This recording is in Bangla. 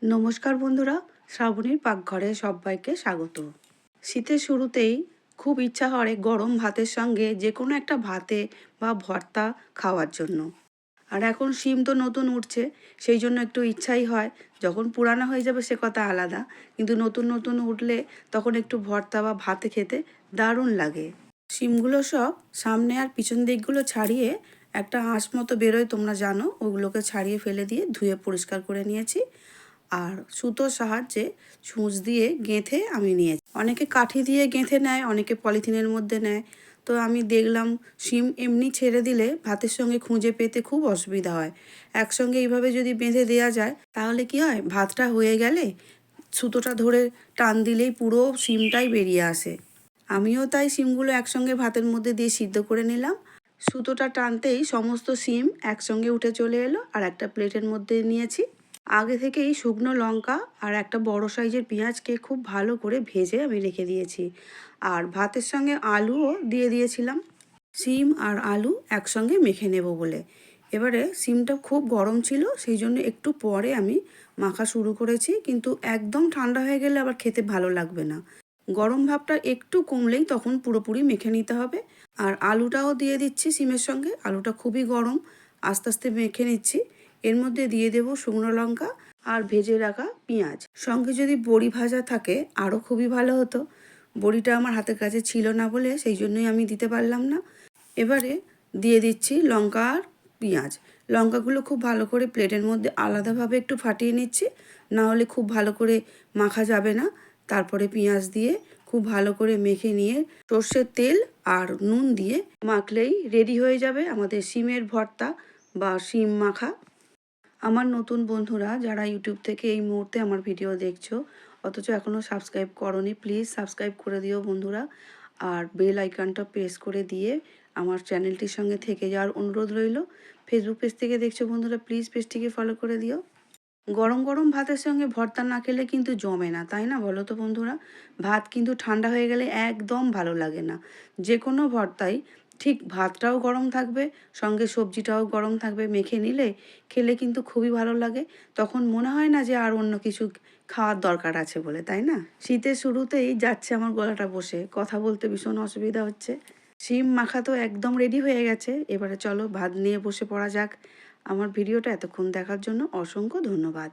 নমস্কার বন্ধুরা, শ্রাবণীর পাকঘরে সবাইকে স্বাগত। শীতের শুরুতেই খুব ইচ্ছা করে গরম ভাতের সঙ্গে যে কোনো একটা ভাতে বা ভর্তা খাওয়ার জন্য। আর এখন শিম তো নতুন উঠছে, সেই জন্য একটু ইচ্ছাই হয়। যখন পুরানো হয়ে যাবে সে কথা আলাদা, কিন্তু নতুন নতুন উঠলে তখন একটু ভর্তা বা ভাতে খেতে দারুণ লাগে। শিমগুলো সব সামনে আর পিছন দিকগুলো ছাড়িয়ে একটা আঁশ মতো বেরোয়, তোমরা জানো, ওগুলোকে ছাড়িয়ে ফেলে দিয়ে ধুয়ে পরিষ্কার করে নিয়েছি। আর সুতোর সাহায্যে ছুঁচ দিয়ে গেঁথে আমি নিয়েছি। অনেকে কাঠি দিয়ে গেঁথে নেয়, অনেকে পলিথিনের মধ্যে নেয়। তো আমি দেখলাম শিম এমনি ছেড়ে দিলে ভাতের সঙ্গে খুঁজে পেতে খুব অসুবিধা হয়। একসঙ্গে এইভাবে যদি বেঁধে দেওয়া যায় তাহলে কি হয়, ভাতটা হয়ে গেলে সুতোটা ধরে টান দিলেই পুরো শিমটাই বেরিয়ে আসে। আমিও তাই শিমগুলো একসঙ্গে ভাতের মধ্যে দিয়ে সিদ্ধ করে নিলাম। সুতোটা টানতেই সমস্ত শিম একসঙ্গে উঠে চলে এলো আর একটা প্লেটের মধ্যে নিয়েছি। আগে থেকেই শুকনো লঙ্কা আর একটা বড় সাইজের পেঁয়াজকে খুব ভালো করে ভেজে আমি রেখে দিয়েছি। আর ভাতের সঙ্গে আলুও দিয়ে দিয়েছিলাম, শিম আর আলু একসঙ্গে মেখে নেব বলে। এবারে শিমটা খুব গরম ছিল, সেই জন্য একটু পরে আমি মাখা শুরু করেছি, কিন্তু একদম ঠান্ডা হয়ে গেলে আবার খেতে ভালো লাগবে না। গরম ভাবটা একটু কমলেই তখন পুরোপুরি মেখে নিতে হবে। আর আলুটাও দিয়ে দিচ্ছি শিমের সঙ্গে, আলুটা খুবই গরম, আস্তে আস্তে মেখে নিচ্ছি। এর মধ্যে দিয়ে দেব শুকনো লঙ্কা আর ভেজে রাখা পেঁয়াজ। সঙ্গে যদি বড়ি ভাজা থাকে আরও খুবই ভালো হতো। বড়িটা আমার হাতের কাছে ছিল না বলে সেই জন্যই আমি দিতে পারলাম না। এবারে দিয়ে দিচ্ছি লঙ্কা আর পেঁয়াজ। লঙ্কাগুলো খুব ভালো করে প্লেটের মধ্যে আলাদাভাবে একটু ফাটিয়ে নিচ্ছি, না হলে খুব ভালো করে মাখা যাবে না। তারপরে পেঁয়াজ দিয়ে খুব ভালো করে মেখে নিয়ে সর্ষের তেল আর নুন দিয়ে মাখলেই রেডি হয়ে যাবে আমাদের শিমের ভর্তা বা শিম মাখা। আমার নতুন বন্ধুরা যারা ইউটিউব থেকে এই মুহূর্তে আমার ভিডিও দেখছো অথচ এখনও সাবস্ক্রাইব করোনি, প্লিজ সাবস্ক্রাইব করে দিও বন্ধুরা। আর বেল আইকনটা প্রেস করে দিয়ে আমার চ্যানেলটির সঙ্গে থেকে যাওয়ার অনুরোধ রইল। ফেসবুক পেজ থেকে দেখছো বন্ধুরা, প্লিজ পেজটিকে ফলো করে দিও। গরম গরম ভাতের সঙ্গে ভর্তা না খেলে কিন্তু জমে না, তাই না বলো তো বন্ধুরা? ভাত কিন্তু ঠান্ডা হয়ে গেলে একদম ভালো লাগে না। যে কোনো ভর্তাই ঠিক ভাতটাও গরম থাকবে, সঙ্গে সবজিটাও গরম থাকবে, মেখে নিলে খেলে কিন্তু খুবই ভালো লাগে। তখন মনে হয় না যে আর অন্য কিছু খাওয়ার দরকার আছে বলে, তাই না? শীতের শুরুতেই যাচ্ছে আমার গলাটা বসে, কথা বলতে ভীষণ অসুবিধা হচ্ছে। শিম মাখা তো একদম রেডি হয়ে গেছে, এবারে চলো ভাত নিয়ে বসে পড়া যাক। আমার ভিডিওটা এতক্ষণ দেখার জন্য অসংখ্য ধন্যবাদ।